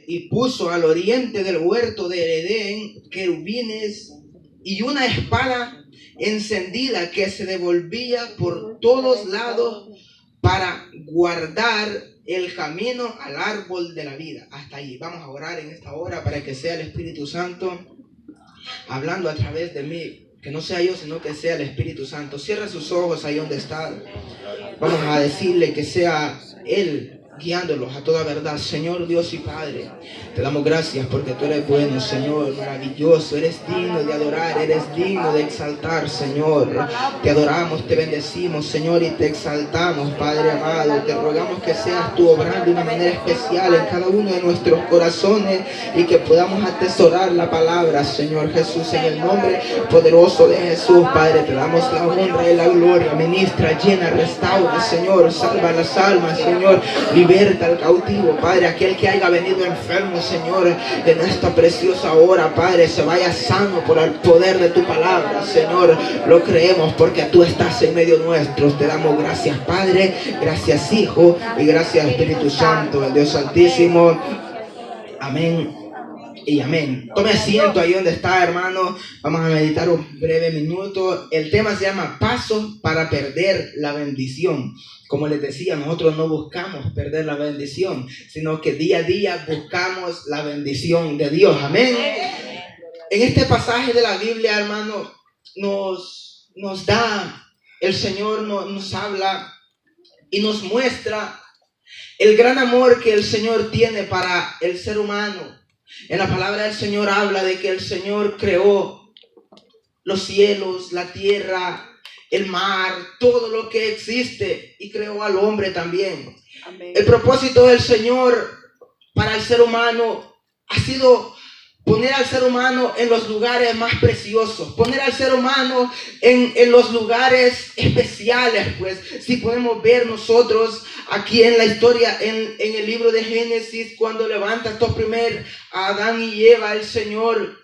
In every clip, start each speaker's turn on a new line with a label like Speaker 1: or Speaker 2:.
Speaker 1: y puso al oriente del huerto de Edén querubines y una espada encendida que se devolvía por todos lados para guardar el camino al árbol de la vida. Hasta allí. Vamos a orar en esta hora para que sea el Espíritu Santo hablando a través de mí. Que no sea yo, sino que sea el Espíritu Santo. Cierra sus ojos ahí donde está. Vamos a decirle que sea Él guiándolos a toda verdad. Señor Dios y Padre, te damos gracias porque tú eres bueno, Señor, maravilloso. Eres digno de adorar, eres digno de exaltar, Señor. Te adoramos, te bendecimos, Señor, y te exaltamos, Padre amado. Te rogamos que seas tú obrando de una manera especial en cada uno de nuestros corazones y que podamos atesorar la palabra, Señor Jesús, en el nombre poderoso de Jesús. Padre, te damos la honra y la gloria. Ministra, llena, restaura, Señor, salva las almas, Señor. Liberta al cautivo, Padre, aquel que haya venido enfermo, Señor, en esta preciosa hora, Padre, se vaya sano por el poder de tu palabra, Señor. Lo creemos porque tú estás en medio nuestro. Te damos gracias, Padre, gracias, Hijo, y gracias, Espíritu Santo, el Dios Santísimo. Amén y amén. Tome asiento ahí donde está, hermano. Vamos a meditar un breve minuto. El tema se llama Pasos para perder la bendición. Como les decía, nosotros no buscamos perder la bendición, sino que día a día buscamos la bendición de Dios. Amén. En este pasaje de la Biblia, hermano, nos da, el Señor nos habla y nos muestra el gran amor que el Señor tiene para el ser humano. En la palabra del Señor habla de que el Señor creó los cielos, la tierra, el mar, todo lo que existe, y creó al hombre también. Amén. El propósito del Señor para el ser humano ha sido poner al ser humano en los lugares más preciosos, poner al ser humano en los lugares especiales. Pues si podemos ver nosotros aquí en la historia, en el libro de Génesis, cuando levanta estos primeros a Adán y Eva, el Señor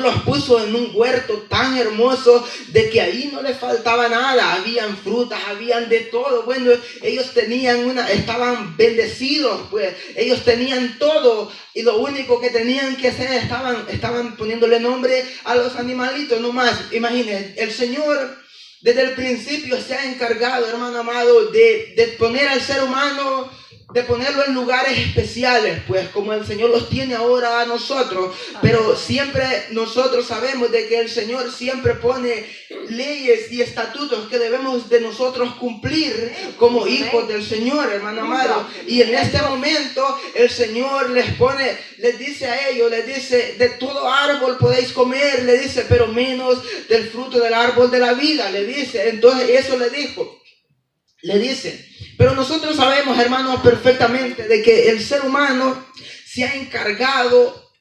Speaker 1: los puso en un huerto tan hermoso de que ahí no les faltaba nada. Habían frutas, habían de todo. Bueno, ellos estaban bendecidos, pues. Ellos tenían todo. Y lo único que tenían que hacer, estaban poniéndole nombre a los animalitos, no más. Imagínense, el Señor desde el principio se ha encargado, hermano amado, de poner al ser humano, de ponerlo en lugares especiales, pues como el Señor los tiene ahora a nosotros. Pero siempre nosotros sabemos de que el Señor siempre pone leyes y estatutos que debemos de nosotros cumplir como hijos del Señor, hermano amado. Y en este momento el Señor les dice a ellos, les dice: de todo árbol podéis comer, le dice, pero menos del fruto del árbol de la vida, le dice. Entonces eso le dice. Pero nosotros sabemos, hermanos, perfectamente de que el ser humano se ha encargado,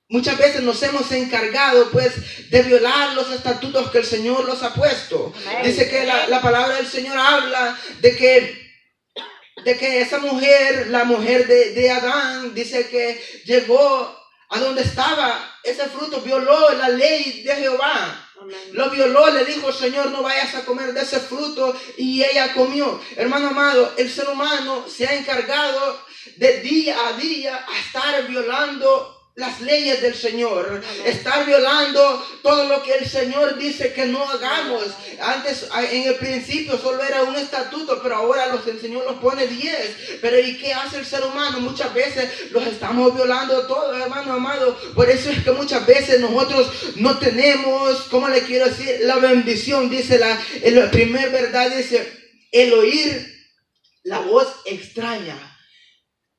Speaker 1: muchas veces nos hemos encargado, pues, de violar los estatutos que el Señor los ha puesto. Dice que la palabra del Señor habla de que esa mujer, la mujer de Adán, dice que llegó a donde estaba ese fruto, violó la ley de Jehová. Amén. Lo violó, le dijo: Señor, no vayas a comer de ese fruto, y ella comió. Hermano amado, el ser humano se ha encargado de día a día a estar violando las leyes del Señor. Amén. Estar violando todo lo que el Señor dice que no hagamos. Antes, en el principio, solo era un estatuto, pero ahora el Señor los pone 10. Pero ¿y qué hace el ser humano? Muchas veces los estamos violando todos, hermano amado. Por eso es que muchas veces nosotros no tenemos, ¿cómo le quiero decir?, la bendición. Dice la primer verdad, dice: el oír la voz extraña.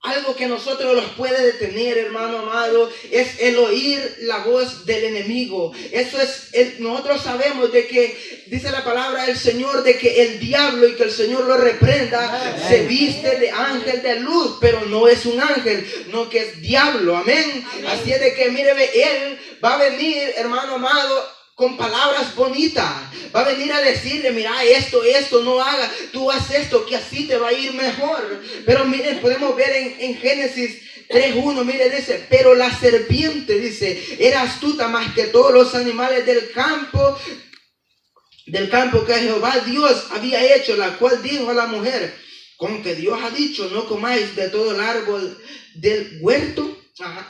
Speaker 1: Algo que nosotros los puede detener, hermano amado, es el oír la voz del enemigo. Eso es, nosotros sabemos de que, dice la palabra del Señor, de que el diablo, y que el Señor lo reprenda, se viste de ángel de luz, pero no es un ángel, no, que es diablo. Amén. Así es de que, míreme, él va a venir, hermano amado, con palabras bonitas. Va a venir a decirle: mira, esto no haga, tú haz esto, que así te va a ir mejor. Pero miren, podemos ver en Génesis 3:1, mire, dice: pero la serpiente, dice, era astuta más que todos los animales del campo que Jehová Dios había hecho, la cual dijo a la mujer: Con que Dios ha dicho, no comáis de todo el árbol del huerto.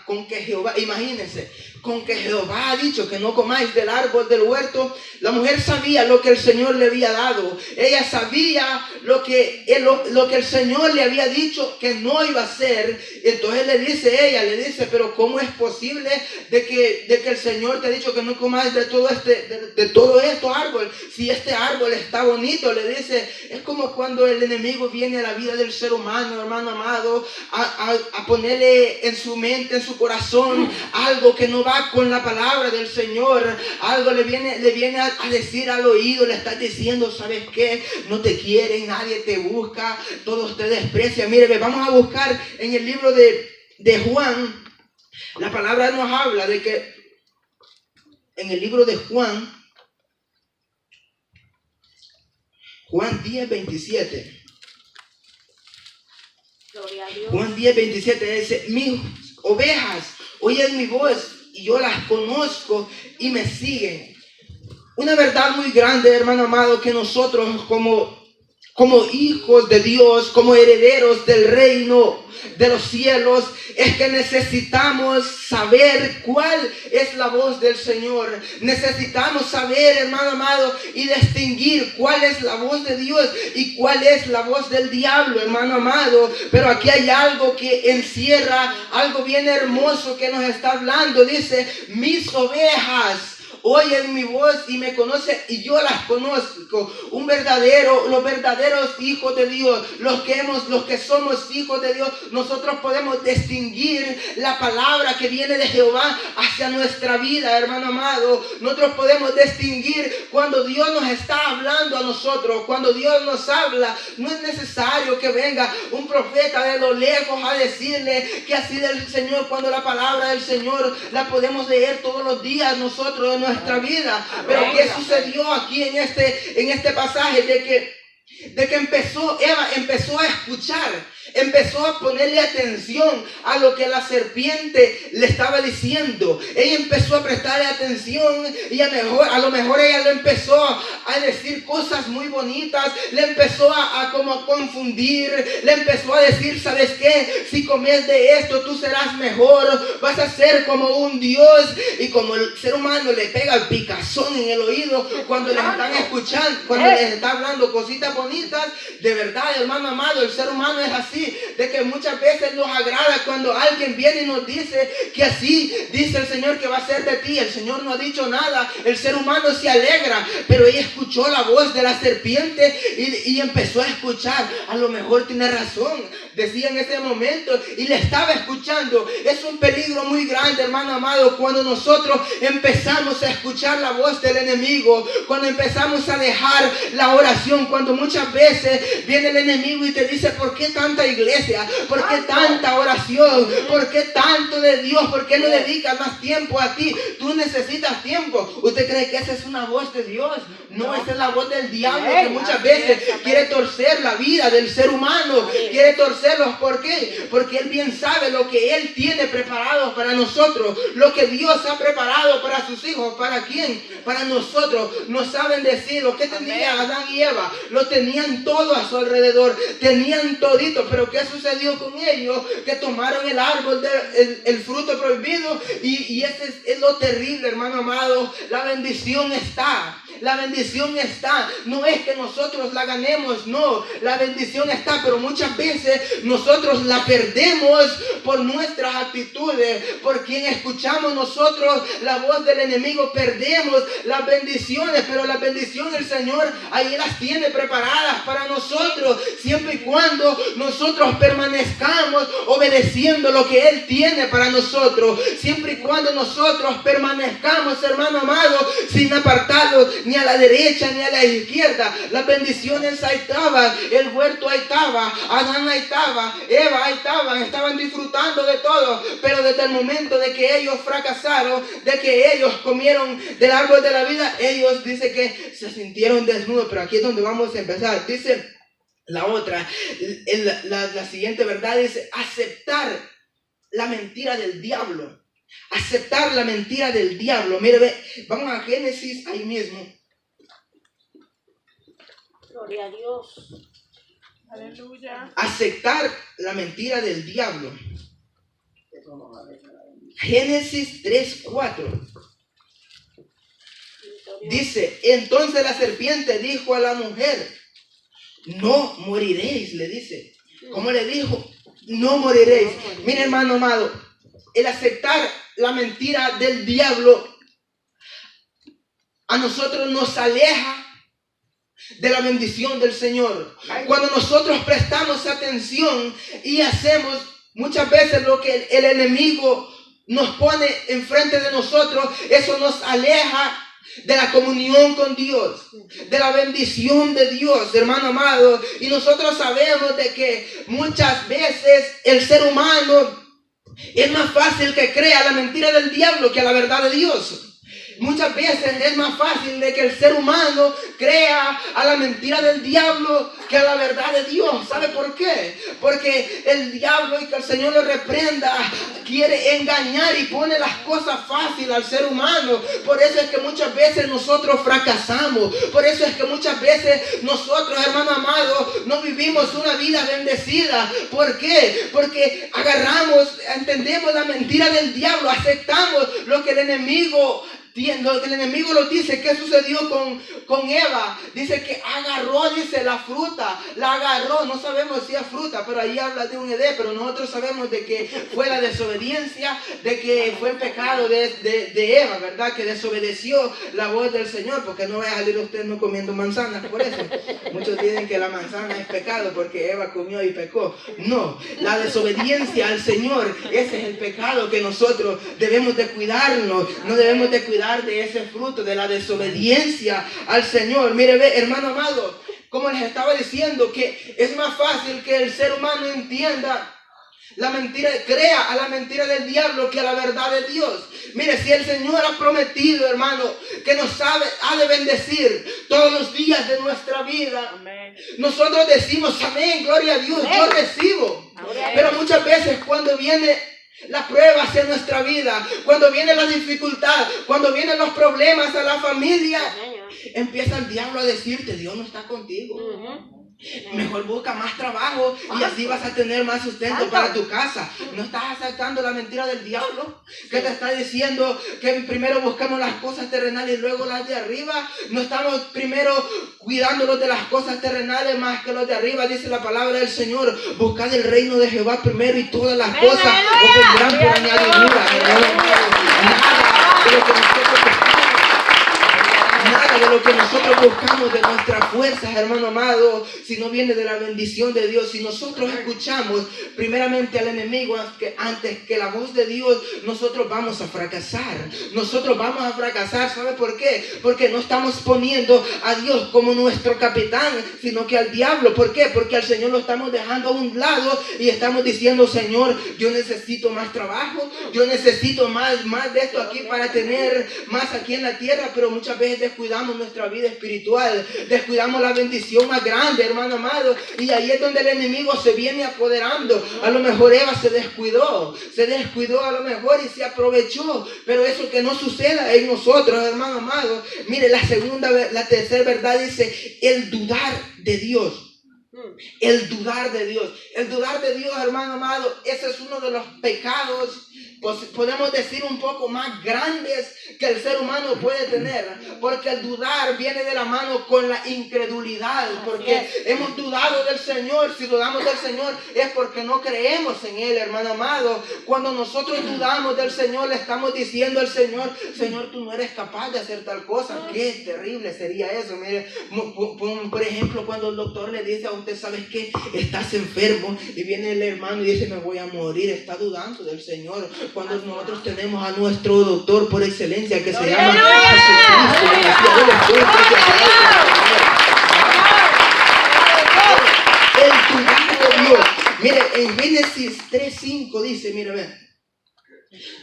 Speaker 1: Con que Jehová, imagínense, con que Jehová ha dicho que no comáis del árbol del huerto. La mujer sabía lo que el Señor le había dado. Ella sabía lo que el Señor le había dicho que no iba a hacer. Entonces le dice, pero ¿cómo es posible de que el Señor te ha dicho que no comáis de todo estos árboles? Si este árbol está bonito, le dice. Es como cuando el enemigo viene a la vida del ser humano, hermano amado, a ponerle en su mente, en su corazón, algo que no va con la palabra del Señor. Algo le viene a decir al oído, le está diciendo, ¿sabes qué? No te quieren, nadie te busca, todos te desprecian. Mire, vamos a buscar en el libro de Juan. La palabra nos habla de que en el libro de Juan 10:27. Juan 10:27 dice, mis ovejas oyen mi voz y yo las conozco y me siguen. Una verdad muy grande, hermano amado, que nosotros como hijos de Dios, como herederos del reino de los cielos, es que necesitamos saber cuál es la voz del Señor. Necesitamos saber, hermano amado, y distinguir cuál es la voz de Dios y cuál es la voz del diablo, hermano amado. Pero aquí hay algo que encierra, algo bien hermoso que nos está hablando. Dice, mis ovejas oyen mi voz y me conocen y yo las conozco. Los verdaderos hijos de Dios, los que somos hijos de Dios, nosotros podemos distinguir la palabra que viene de Jehová hacia nuestra vida, hermano amado. Nosotros podemos distinguir cuando Dios nos está hablando a nosotros. Cuando Dios nos habla, no es necesario que venga un profeta de lo lejos a decirle que así del Señor, cuando la palabra del Señor la podemos leer todos los días nosotros en nuestra vida. Pero ¿qué sucedió aquí en este pasaje? De que Eva empezó a escuchar, empezó a ponerle atención a lo que la serpiente le estaba diciendo. Ella empezó a prestarle atención y a lo mejor ella le empezó a decir cosas muy bonitas, le empezó a confundir, le empezó a decir, ¿sabes qué? Si comes de esto tú serás mejor, vas a ser como un Dios. Y como el ser humano le pega el picazón en el oído cuando les están escuchando, cuando les está hablando cositas bonitas, de verdad, hermano amado, el ser humano es así, de que muchas veces nos agrada cuando alguien viene y nos dice que así dice el Señor que va a ser de ti. El Señor no ha dicho nada, el ser humano se alegra, pero ella escuchó la voz de la serpiente y empezó a escuchar. A lo mejor tiene razón, decía en ese momento, y le estaba escuchando. Es un peligro muy grande, hermano amado, cuando nosotros empezamos a escuchar la voz del enemigo, cuando empezamos a dejar la oración, cuando muchas veces viene el enemigo y te dice, ¿por qué tanta iglesia? ¿Por qué tanta oración? ¿Por qué tanto de Dios? ¿Por qué no dedicas más tiempo a ti? Tú necesitas tiempo. ¿Usted cree que esa es una voz de Dios? No, esa es la voz del diablo, que muchas veces quiere torcer la vida del ser humano, quiere torcerlos. ¿Por qué? Porque él bien sabe lo que él tiene preparado para nosotros, lo que Dios ha preparado para sus hijos. ¿Para quién? Para nosotros. No saben decir lo que tenía Adán y Eva, lo tenían todo a su alrededor, tenían todito. Pero ¿qué sucedió con ellos? Que tomaron el árbol el fruto prohibido, y ese es lo terrible, hermano amado. La bendición está. La bendición está. No es que nosotros la ganemos, no. La bendición está, pero muchas veces nosotros la perdemos por nuestras actitudes, por quien escuchamos nosotros la voz del enemigo. Perdemos las bendiciones, pero la bendición del Señor ahí las tiene preparadas para nosotros, siempre y cuando nosotros permanezcamos obedeciendo lo que Él tiene para nosotros, siempre y cuando nosotros permanezcamos, hermano amado, sin apartarlo ni a la derecha ni a la izquierda. Las bendiciones ahí estaban, el huerto ahí estaba, Adán ahí estaba, Eva ahí estaban disfrutando de todo. Pero desde el momento de que ellos fracasaron, de que ellos comieron del árbol de la vida, ellos dice que se sintieron desnudos. Pero aquí es donde vamos a empezar. Dice la otra, la siguiente verdad es aceptar la mentira del diablo. Aceptar la mentira del diablo. Mire, vamos a Génesis ahí mismo.
Speaker 2: Gloria a Dios. Aleluya.
Speaker 1: Aceptar la mentira del diablo. Génesis 3:4. Dice, entonces la serpiente dijo a la mujer, no moriréis, le dice. ¿Cómo le dijo? No moriréis. Mira, hermano amado, el aceptar la mentira del diablo a nosotros nos aleja de la bendición del Señor. Cuando nosotros prestamos atención y hacemos muchas veces lo que el enemigo nos pone enfrente de nosotros, eso nos aleja de la comunión con Dios, de la bendición de Dios, hermano amado. Y nosotros sabemos de que muchas veces el ser humano es más fácil que crea la mentira del diablo que a la verdad de Dios. Muchas veces es más fácil de que el ser humano crea a la mentira del diablo que a la verdad de Dios. ¿Sabe por qué? Porque el diablo, y que el Señor lo reprenda, quiere engañar y pone las cosas fáciles al ser humano. Por eso es que muchas veces nosotros fracasamos. Por eso es que muchas veces nosotros, hermano amado, no vivimos una vida bendecida. ¿Por qué? Porque entendemos la mentira del diablo, aceptamos lo que el enemigo lo dice. ¿Qué sucedió con Eva? Dice que agarró, dice, la fruta, la agarró. No sabemos si es fruta, pero ahí habla de un edén, pero nosotros sabemos de que fue la desobediencia, de que fue el pecado de Eva, ¿verdad? Que desobedeció la voz del Señor, porque no vaya a salir usted no comiendo manzanas por eso. Muchos dicen que la manzana es pecado porque Eva comió y pecó. No, la desobediencia al Señor, ese es el pecado que nosotros debemos de cuidarnos. No debemos de cuidar de ese fruto de la desobediencia al Señor. Mire, ve, hermano amado, como les estaba diciendo, que es más fácil que el ser humano entienda la mentira, crea a la mentira del diablo que a la verdad de Dios. Mire, si el Señor ha prometido, hermano, que nos ha de bendecir todos los días de nuestra vida, amén, nosotros decimos, amén, gloria a Dios, amén, yo recibo. Amén. Pero muchas veces cuando viene la prueba hacia nuestra vida, cuando viene la dificultad, cuando vienen los problemas a la familia, empieza el diablo a decirte, Dios no está contigo. Mejor busca más trabajo y así vas a tener más sustento para tu casa. ¿No estás aceptando la mentira del diablo? Que te está diciendo que primero buscamos las cosas terrenales y luego las de arriba. No estamos primero cuidándonos de las cosas terrenales más que los de arriba. Dice la palabra del Señor, buscad el reino de Jehová primero y todas las cosas os vendrán por añadidura. Nada de lo que nosotros buscamos de nuestras fuerzas, hermano amado, si no viene de la bendición de Dios. Si nosotros escuchamos primeramente al enemigo antes que la voz de Dios, nosotros vamos a fracasar. Nosotros vamos a fracasar. ¿Sabe por qué? Porque no estamos poniendo a Dios como nuestro capitán, sino que al diablo. ¿Por qué? Porque al Señor lo estamos dejando a un lado y estamos diciendo, Señor, yo necesito más trabajo, yo necesito más de esto aquí para tener más aquí en la tierra, pero muchas veces descuidamos nuestra vida espiritual, descuidamos la bendición más grande, hermano amado, y ahí es donde el enemigo se viene apoderando. A lo mejor Eva se descuidó a lo mejor y se aprovechó, pero eso que no suceda en nosotros, hermano amado. Mire, la tercera verdad dice, el dudar de Dios. El dudar de Dios. El dudar de Dios, hermano amado, ese es uno de los pecados, pues podemos decir un poco más grandes que el ser humano puede tener, porque el dudar viene de la mano con la incredulidad, porque hemos dudado del Señor. Si dudamos del Señor es porque no creemos en Él, hermano amado. Cuando nosotros dudamos del Señor, le estamos diciendo al Señor, Señor, tú no eres capaz de hacer tal cosa. Qué terrible sería eso. Mire, por ejemplo, cuando el doctor le dice a usted, ¿sabes qué? Estás enfermo, y viene el hermano y dice, me voy a morir. Está dudando del Señor. Cuando nosotros tenemos a nuestro doctor por excelencia, que se llama Jesucristo, el dudar de Dios. Mire, en Génesis 3:5 dice, mire,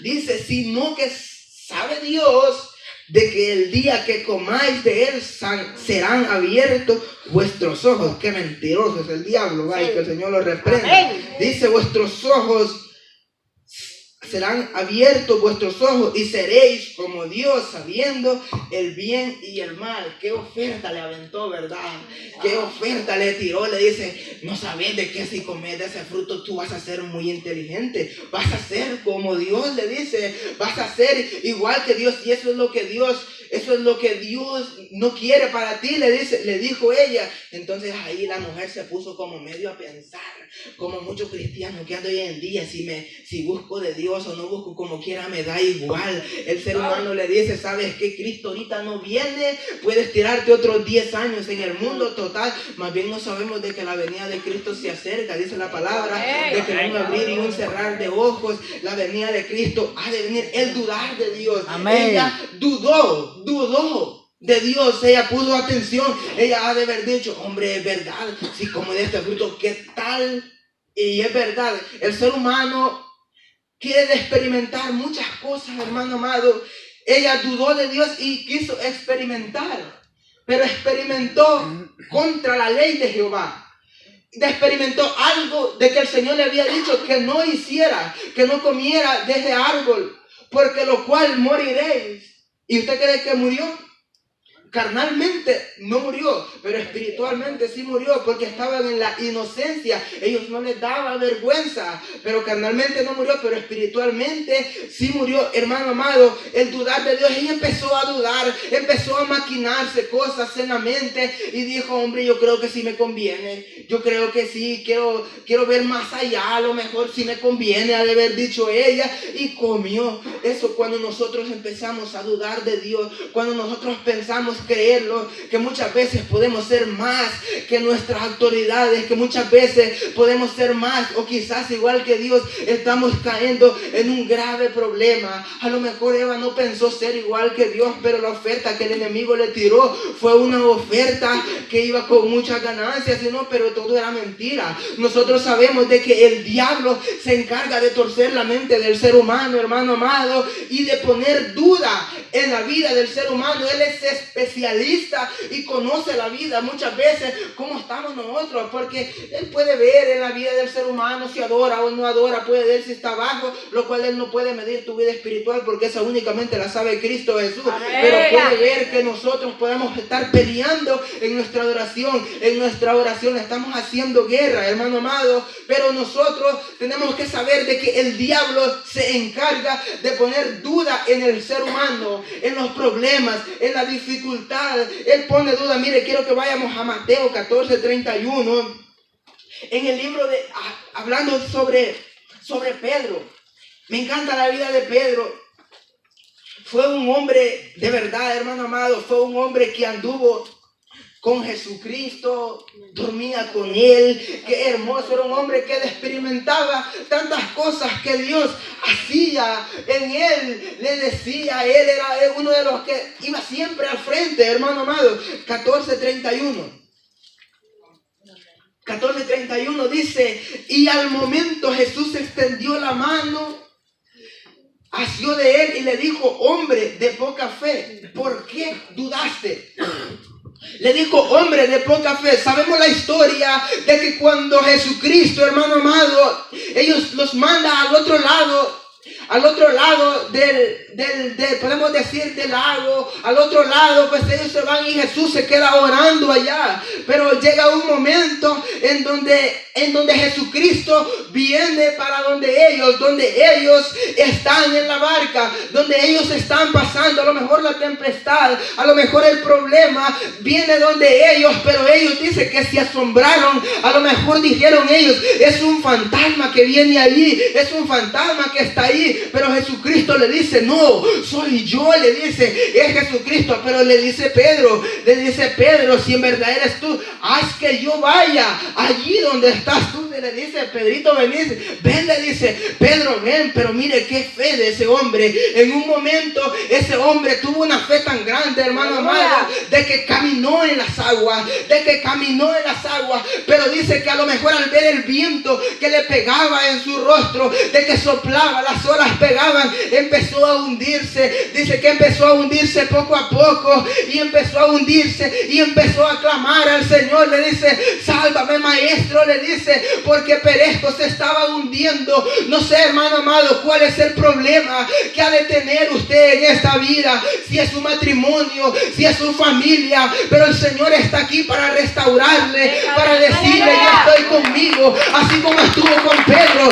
Speaker 1: dice, sino que sabe Dios de que el día que comáis de él serán abiertos vuestros ojos. Qué mentiroso es el diablo, que el Señor lo reprenda. Dice, vuestros ojos serán abiertos vuestros ojos y seréis como Dios, sabiendo el bien y el mal. Qué oferta le aventó, ¿verdad? Qué oferta le tiró. Le dice, no sabes de qué si comes de ese fruto tú vas a ser muy inteligente, vas a ser como Dios, le dice, vas a ser igual que Dios. Y eso es lo que Dios no quiere para ti, le dijo ella. Entonces ahí la mujer se puso como medio a pensar, como muchos cristianos que andan hoy en día, si busco de Dios o no busco, como quiera me da igual. El ser humano le dice, ¿sabes qué? Cristo ahorita no viene, puedes tirarte otros 10 años en el mundo total. Más bien no sabemos de que la venida de Cristo se acerca, dice la palabra, de que un abrir y un cerrar de ojos, la venida de Cristo ha de venir. El dudar de Dios. Amén. Ella dudó de Dios, ella puso atención, ella ha de haber dicho, hombre, es verdad, si como de este fruto, ¿qué tal? Y es verdad, el ser humano quiere experimentar muchas cosas, hermano amado. Ella dudó de Dios y quiso experimentar, pero experimentó contra la ley de Jehová. Experimentó algo de que el Señor le había dicho que no hiciera, que no comiera de ese árbol, porque lo cual moriréis. ¿Y usted cree que murió? Carnalmente no murió, pero espiritualmente sí murió, porque estaban en la inocencia. Ellos no les daba vergüenza, pero carnalmente no murió, pero espiritualmente sí murió. Hermano amado, el dudar de Dios, ella empezó a dudar, empezó a maquinarse cosas en la mente y dijo, hombre, yo creo que sí me conviene, yo creo que sí, quiero ver más allá, a lo mejor sí me conviene, ha de haber dicho ella, y comió. Eso cuando nosotros empezamos a dudar de Dios, cuando nosotros pensamos creerlo, que muchas veces podemos ser más que nuestras autoridades, que muchas veces podemos ser más o quizás igual que Dios, estamos cayendo en un grave problema. A lo mejor Eva no pensó ser igual que Dios, pero la oferta que el enemigo le tiró fue una oferta que iba con muchas ganancias, pero todo era mentira. Nosotros sabemos de que el diablo se encarga de torcer la mente del ser humano, hermano amado, y de poner duda en la vida del ser humano. Él es especialista y conoce la vida muchas veces cómo estamos nosotros, porque él puede ver en la vida del ser humano si adora o no adora, puede ver si está abajo, lo cual él no puede medir tu vida espiritual porque esa únicamente la sabe Cristo Jesús. Pero puede ver que nosotros podemos estar peleando en nuestra adoración, en nuestra oración estamos haciendo guerra, hermano amado, pero nosotros tenemos que saber de que el diablo se encarga de poner duda en el ser humano, en los problemas, en la dificultad. Él pone duda. Mire, quiero que vayamos a Mateo 14:31. En el libro hablando sobre Pedro. Me encanta la vida de Pedro. Fue un hombre de verdad, hermano amado. Fue un hombre que anduvo con Jesucristo, dormía con él. Qué hermoso, era un hombre que experimentaba tantas cosas que Dios hacía en él. Le decía, él era uno de los que iba siempre al frente, hermano amado. 14:31 dice, y al momento Jesús extendió la mano, asió de él y le dijo, hombre de poca fe, ¿por qué dudaste? Le dijo, hombre de poca fe. Sabemos la historia de que cuando Jesucristo, hermano amado, ellos los manda al otro lado podemos decir del lago, al otro lado, pues ellos se van y Jesús se queda orando allá. Pero llega un momento en donde Jesucristo viene para donde ellos están en la barca, donde ellos están pasando, a lo mejor la tempestad, a lo mejor el problema viene donde ellos, pero ellos dicen que se asombraron, a lo mejor dijeron ellos, es un fantasma que viene allí, es un fantasma que está ahí, pero Jesucristo le dice, no, soy yo, le dice, es Jesucristo. Pero le dice Pedro, si en verdad eres tú, haz que yo vaya allí donde estás tú. Le dice, Pedrito, ven, le dice, Pedro, ven. Pero mire qué fe de ese hombre. En un momento ese hombre tuvo una fe tan grande, hermano amado, de que caminó en las aguas, pero dice que a lo mejor al ver el viento que le pegaba en su rostro, de que soplaba, las olas pegaban, empezó a hundirse. Dice que empezó a hundirse poco a poco y empezó a hundirse y empezó a clamar al Señor. Le dice, sálvame, maestro, le dice, porque perezco, se estaba hundiendo. No sé, hermano amado, cuál es el problema que ha de tener usted en esta vida, si es su matrimonio, si es su familia, pero el Señor está aquí para restaurarle, para decirle: yo estoy conmigo, así como estuvo con Pedro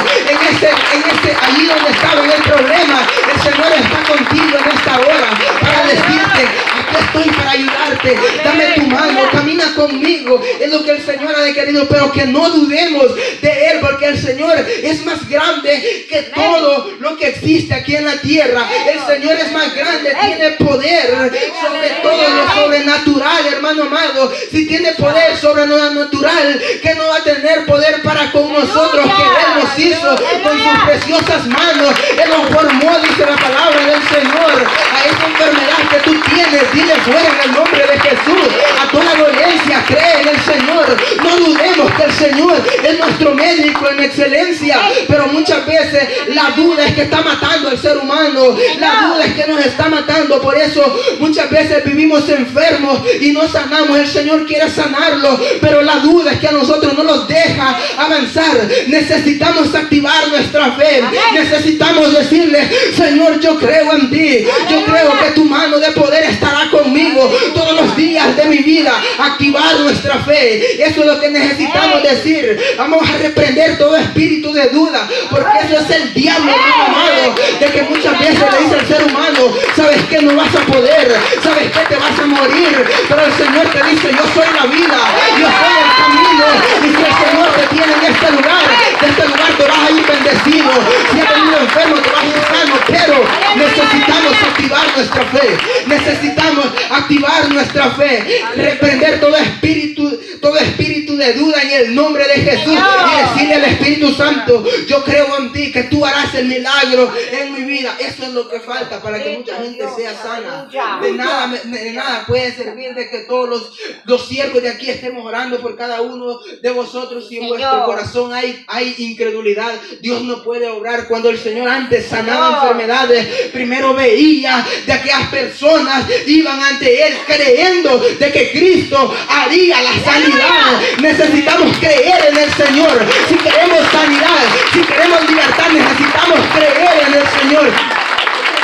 Speaker 1: allí donde estaba en el problema. El Señor está contigo en esta hora para decirte: aquí estoy para ayudarte, dame tu mano, camina conmigo. Es lo que el Señor ha querido, pero que no dudemos de Él, porque el Señor es más grande que todo lo que existe aquí en la tierra. El Señor es más grande, tiene poder sobre todo lo sobrenatural, hermano amado. Si tiene poder sobre lo natural, ¿qué no va a tener poder para con nosotros? Que Él nos hizo con sus preciosas manos. Él nos formó, dice la palabra del Señor. A esa enfermedad que tú tienes, dile fuera en el nombre de Jesús. A toda dolencia, cree en el Señor. No dudemos que el Señor es nuestro médico en excelencia, pero muchas veces la duda es que está matando al ser humano. La duda es que nos está matando. Por eso muchas veces vivimos enfermos y no sanamos. El Señor quiere sanarlo, pero la duda es que a nosotros no nos deja avanzar. Necesitamos activar nuestra fe. Necesitamos decirle: Señor, yo creo en ti. Yo creo que tu mano de poder estará conmigo todos los días de mi vida. Activar nuestra fe. Eso es lo que necesitamos decir. Vamos a reprender todo espíritu de duda, porque eso es el diablo, amado, de que muchas veces le dice al ser humano: sabes que no vas a poder, sabes que te vas a morir, pero el Señor te dice: yo soy la vida, yo soy el camino. Y si el Señor te tiene en este lugar, de este lugar te vas a ir bendecido. Si has venido enfermo, te vas a ir sano, pero necesitamos activar nuestra fe. Necesitamos activar nuestra fe, reprender todo espíritu de duda en el nombre de Jesús, y decirle al Espíritu Santo: yo creo en ti, que tú harás el milagro en mi vida. Eso es lo que falta para que mucha gente sea sana. De nada puede servir de que todos los siervos de aquí estemos orando por cada uno de vosotros, si en vuestro corazón hay incredulidad. Dios no puede obrar. Cuando el Señor antes sanaba enfermedades, primero veía de aquellas personas iban ante Él creyendo de que Cristo haría la sanidad. Necesitamos creer en el Señor. Si queremos sanidad, si queremos libertad, necesitamos creer en el Señor. El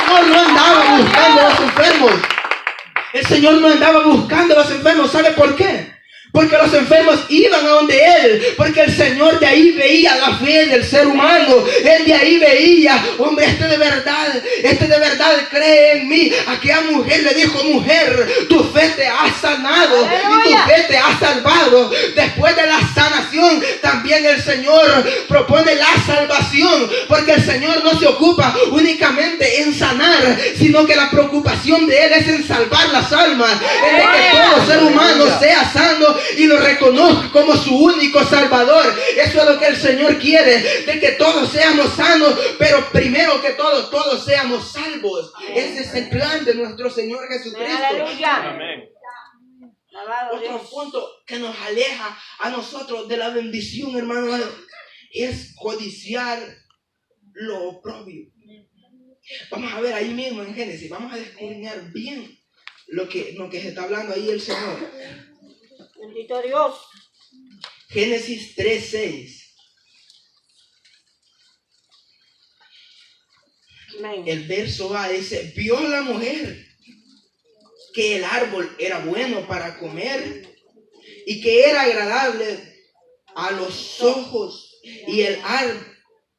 Speaker 1: Señor no andaba buscando a los enfermos. El Señor no andaba buscando a los enfermos. ¿Sabe por qué? Porque los enfermos iban a donde Él, porque el Señor de ahí veía la fe del ser humano. Él de ahí veía: hombre, este de verdad cree en mí. Aquella mujer le dijo: mujer, tu fe te ha sanado. ¡Aleluya! Y tu fe te ha salvado. Después de la sanación, también el Señor propone la salvación, porque el Señor no se ocupa únicamente en sanar, sino que la preocupación de Él es en salvar las almas, en de que todo ser humano sea sano y lo reconozca como su único Salvador. Eso es lo que el Señor quiere, de que todos seamos sanos, pero primero que todos seamos salvos. Ese es el plan de nuestro Señor Jesucristo.
Speaker 2: Amén.
Speaker 1: Otro punto que nos aleja a nosotros de la bendición, hermano, es codiciar lo oprobio. Vamos a ver ahí mismo en Génesis, vamos a descubrir bien lo que se está hablando ahí el Señor.
Speaker 2: Bendito Dios.
Speaker 1: Génesis 3:6. El verso A dice: vio la mujer que el árbol era bueno para comer y que era agradable a los ojos,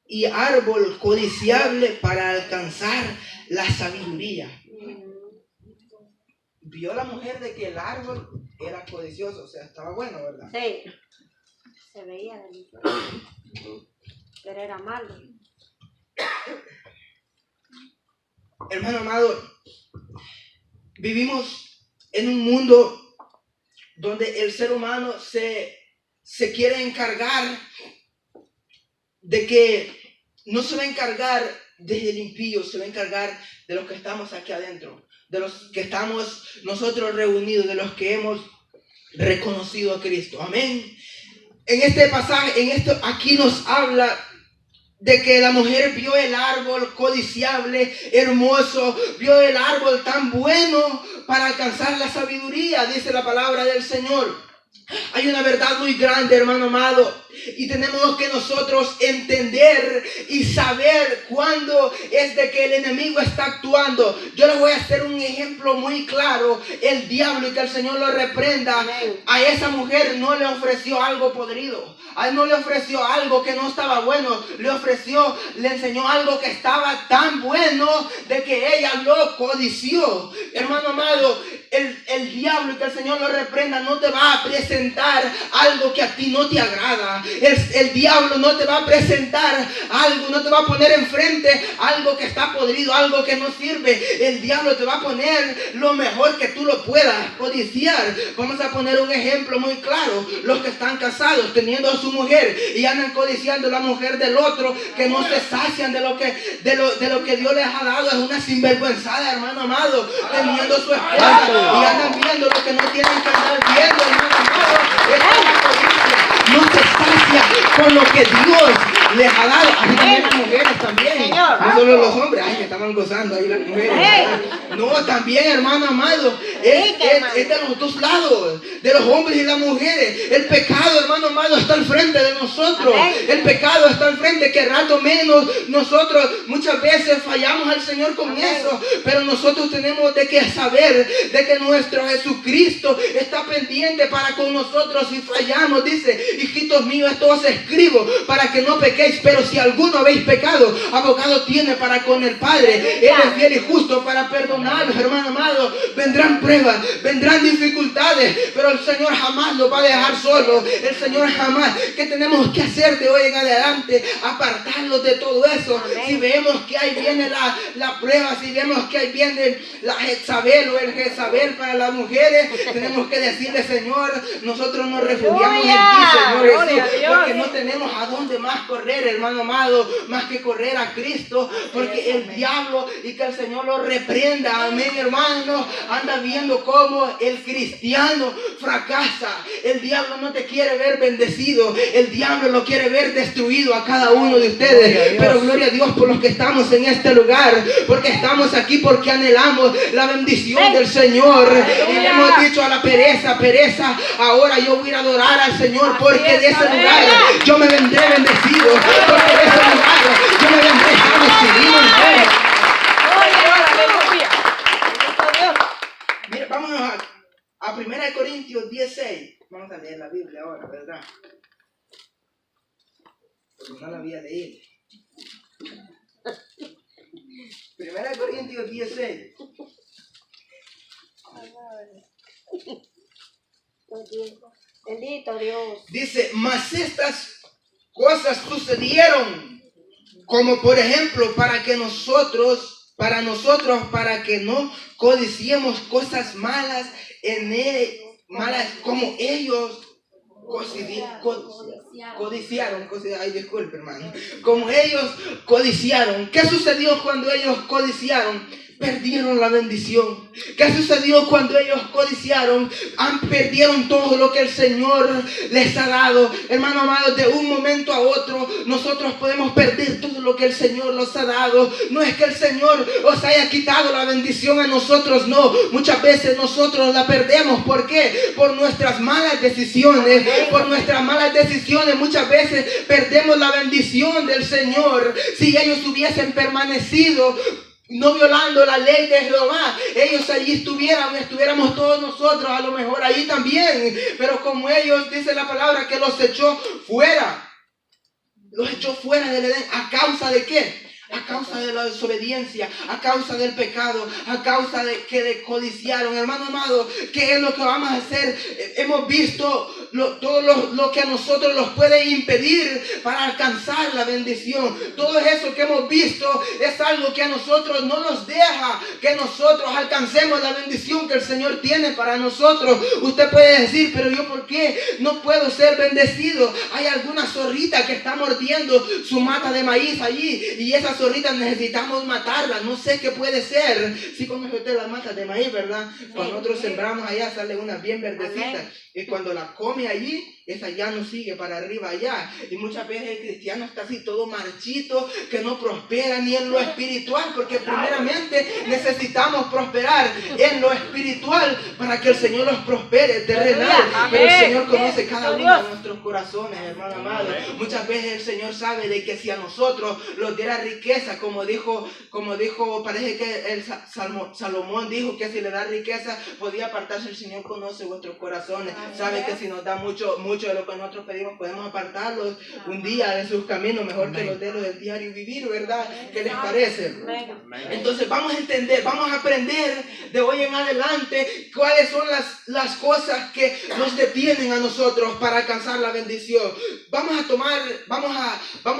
Speaker 1: y árbol codiciable para alcanzar la sabiduría. Vio la mujer de que el árbol era codicioso, o sea, estaba bueno, ¿verdad?
Speaker 2: Sí. Se veía delicioso, pero era malo.
Speaker 1: Hermano amado, vivimos en un mundo donde el ser humano se quiere encargar de que no se va a encargar del impío, se va a encargar de los que estamos aquí adentro, de los que estamos nosotros reunidos, de los que hemos reconocido a Cristo. Amén. En este pasaje, aquí nos habla de que la mujer vio el árbol codiciable, hermoso, vio el árbol tan bueno para alcanzar la sabiduría, dice la palabra del Señor. Hay una verdad muy grande, hermano amado, y tenemos que nosotros entender y saber cuándo es de que el enemigo está actuando. Yo les voy a hacer un ejemplo muy claro. El diablo, y que el Señor lo reprenda, a esa mujer no le ofreció algo podrido. A él no le ofreció algo que no estaba bueno. Le enseñó algo que estaba tan bueno de que ella lo codició. Hermano amado, el diablo, y que el Señor lo reprenda, no te va a presentar algo que a ti no te agrada. El diablo no te va a presentar algo, no te va a poner enfrente algo que está podrido, algo que no sirve. El diablo te va a poner lo mejor que tú lo puedas codiciar. Vamos a poner un ejemplo muy claro. Los que están casados teniendo a su mujer y andan codiciando la mujer del otro, que no se sacian de lo que Dios les ha dado, es una sinvergüenzada, hermano amado, teniendo su esposa y andan viendo lo que no tienen que andar viendo, hermano amado. Esta es la codicia. No se sacia con lo que Dios les ha dado. Así también las mujeres también. No solo los hombres. Ay, que estaban gozando ahí las mujeres. No, también, hermano amado. Es de los dos lados. De los hombres y las mujeres. El pecado, hermano amado, está al frente de nosotros. El pecado está al frente. Que rato menos nosotros muchas veces fallamos al Señor con eso. Pero nosotros tenemos de que saber de que nuestro Jesucristo está pendiente para con nosotros si fallamos. Dice: hijitos míos, esto os escribo para que no pequéis, pero si alguno habéis pecado, abogado tiene para con el Padre. Él es fiel y justo para perdonarlos, hermano amado. Vendrán pruebas, vendrán dificultades, pero el Señor jamás los va a dejar solos. El Señor jamás. ¿Qué tenemos que hacer de hoy en adelante? Apartarlos de todo eso. Si vemos que ahí viene la prueba, si vemos que ahí viene la Jezabel o el Jezabel para las mujeres, tenemos que decirle: Señor, nosotros nos refugiamos en ti, Señor Jesús, porque no tenemos a dónde más correr, hermano amado, más que correr a Cristo, porque el diablo, y que el Señor lo reprenda, amén, hermano, anda viendo cómo el cristiano fracasa. El diablo no te quiere ver bendecido, el diablo lo quiere ver destruido a cada uno de ustedes, pero gloria a Dios por los que estamos en este lugar, porque estamos aquí porque anhelamos la bendición del Señor, y le hemos dicho a la pereza: pereza, ahora yo voy a ir a adorar al Señor, porque de ese lugar yo me vendré bendecido, porque de ese lugar yo me vendré establecido. Mira, vámonos a 1 Corintios 16. Vamos a leer la Biblia ahora, ¿verdad? Porque no la había leído. 1 Corintios 16.
Speaker 2: Bendito Dios.
Speaker 1: Dice: mas estas cosas sucedieron como por ejemplo para que nosotros, para que no codiciemos cosas malas malas como ellos codiciaron. Ay, disculpe, hermano. Como ellos codiciaron. ¿Qué sucedió cuando ellos codiciaron? Perdieron la bendición. ¿Qué sucedió cuando ellos codiciaron? Perdieron todo lo que el Señor les ha dado. Hermano amado, de un momento a otro nosotros podemos perder todo lo que el Señor nos ha dado. No es que el Señor os haya quitado la bendición a nosotros, no. Muchas veces nosotros la perdemos. ¿Por qué? Por nuestras malas decisiones. Por nuestras malas decisiones muchas veces perdemos la bendición del Señor. Si ellos hubiesen permanecido no violando la ley de Jehová, ellos allí estuviéramos todos nosotros a lo mejor ahí también, pero como ellos, dice la palabra, que los echó fuera del Edén. ¿A causa de qué? A causa de la desobediencia, a causa del pecado, a causa de que codiciaron. Hermano amado, ¿qué es lo que vamos a hacer? Hemos visto todo lo que a nosotros nos puede impedir para alcanzar la bendición. Todo eso que hemos visto es algo que a nosotros no nos deja que nosotros alcancemos la bendición que el Señor tiene para nosotros. Usted puede decir: pero yo, ¿por qué no puedo ser bendecido? Hay alguna zorrita que está mordiendo su mata de maíz allí, y esa zorrita necesitamos matarla. No sé qué puede ser. Si conoce usted las matas de maíz, ¿verdad? Cuando nosotros sembramos allá sale una bien verdecita, y cuando la come allí, esa ya no sigue para arriba allá. Y muchas veces el cristiano está así todo marchito, que no prospera ni en lo espiritual, porque primeramente necesitamos prosperar en lo espiritual para que el Señor los prospere terrenal. Pero el Señor conoce cada uno de nuestros corazones, hermano amado. Muchas veces el Señor sabe de que si a nosotros nos diera riqueza, como dijo, parece que el Salomón dijo que si le da riqueza podía apartarse. El Señor conoce vuestros corazones, sabe que si nos da mucho de lo que nosotros pedimos, podemos apartarlos un día de sus caminos, mejor que los de los del diario vivir, ¿verdad? ¿Qué les parece? Entonces vamos a entender, vamos a aprender de hoy en adelante cuáles son las cosas que nos detienen a nosotros para alcanzar la bendición. Vamos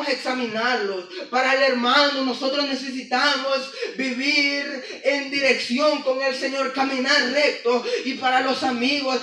Speaker 1: a examinarlos. Para el hermano, nosotros necesitamos vivir en dirección con el Señor, caminar recto. Y para los amigos,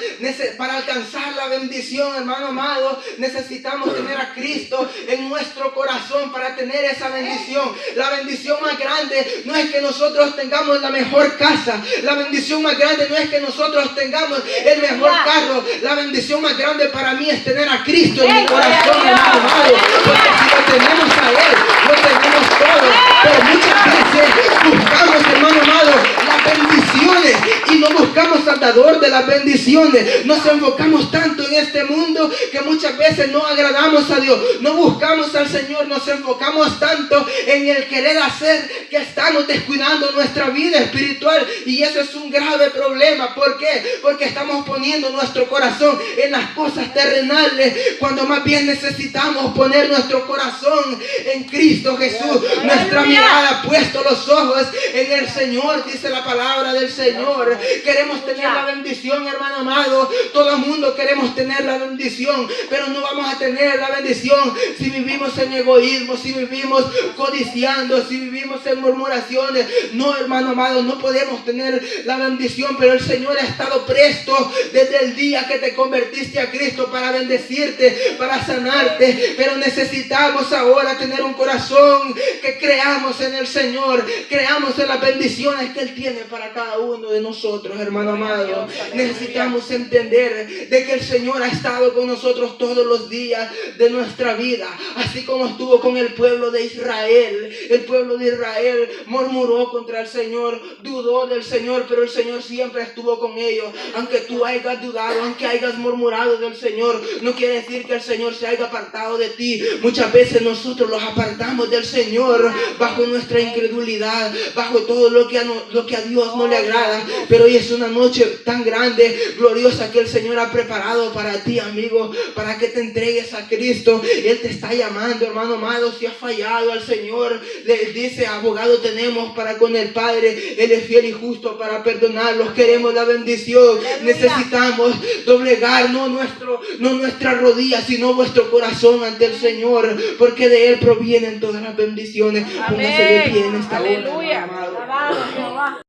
Speaker 1: para alcanzar la bendición, hermano amado, necesitamos tener a Cristo en nuestro corazón para tener esa bendición. La bendición más grande no es que nosotros tengamos la mejor casa. La bendición más grande no es que nosotros tengamos el mejor carro. La bendición más grande para mí es tener a Cristo en mi corazón, hermano amado. Porque si lo tenemos a Él, lo tenemos todo. Pero muchas veces buscamos, hermano amado, las bendiciones y no buscamos al dador de las bendiciones. Nos enfocamos tanto en este mundo que muchas veces no agradamos a Dios. No buscamos al Señor, nos enfocamos tanto en el querer hacer que estamos descuidando nuestra vida espiritual. Y eso es un grave problema. ¿Por qué? Porque estamos poniendo nuestro corazón en las cosas terrenales, cuando más bien necesitamos poner nuestro corazón en Cristo Jesús. Nuestra mirada, puesto los ojos en el Señor, dice la palabra del Señor. Queremos tener la bendición, hermano amado. Todo el mundo queremos tener la bendición, pero no vamos a tener la bendición si vivimos en egoísmo, si vivimos codiciando, si vivimos en murmuraciones. No, hermano amado, no podemos tener la bendición, pero el Señor ha estado presto desde el día que te convertiste a Cristo para bendecirte, para sanarte. Pero necesitamos ahora tener un corazón que creamos en el Señor, creamos en las bendiciones que Él tiene para cada uno de nosotros, hermano amado. Necesitamos entender de que el Señor ha estado con nosotros todos los días de nuestra vida, así como estuvo con el pueblo de Israel. El pueblo de Israel murmuró contra el Señor, dudó del Señor, pero el Señor siempre estuvo con ellos. Aunque tú hayas dudado, aunque hayas murmurado del Señor, no quiere decir que el Señor se haya apartado de ti. Muchas veces nosotros los apartamos del Señor bajo nuestra incredulidad, bajo todo lo que a Dios no le agrada. Pero hoy es una noche tan grande, gloriosa, que el Señor ha preparado para ti, amigo, para que te entregues a Cristo. Él te está llamando, hermano amado. Si has fallado al Señor, le dice: abogado tenemos para con el Padre, Él es fiel y justo para perdonarlos. Queremos la bendición. Necesitamos doblegar no nuestra rodilla, sino vuestro corazón ante el Señor, porque de Él provienen todas las bendiciones. Póngase de pie en esta hora, hermano amado.